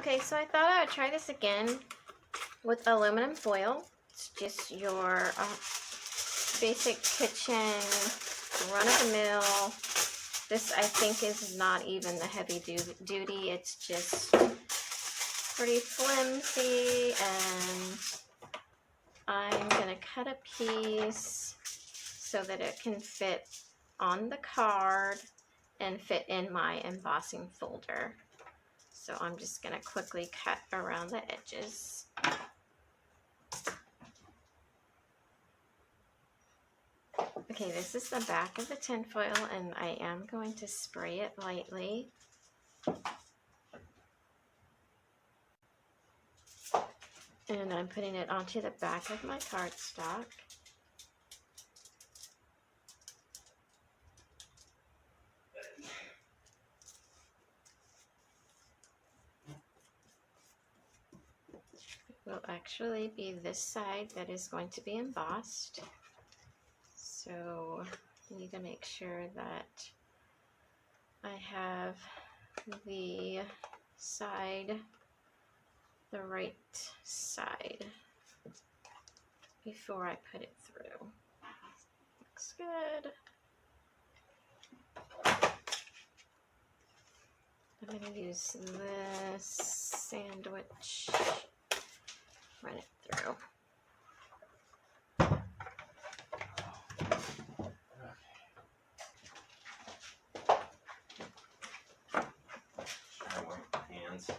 Okay, so I thought I would try this again with aluminum foil. It's just your basic kitchen, run-of-the-mill. This, I think, is not even the heavy duty. It's just pretty flimsy, and I'm going to cut a piece so that it can fit on the card and fit in my embossing folder. So I'm just going to quickly cut around the edges. Okay, this is the back of the tinfoil, and I am going to spray it lightly. And I'm putting it onto the back of my cardstock. It will actually be this side that is going to be embossed. So I need to make sure that I have the right side before I put it through. Looks good. I'm going to use this sandwich, run it through. Hands.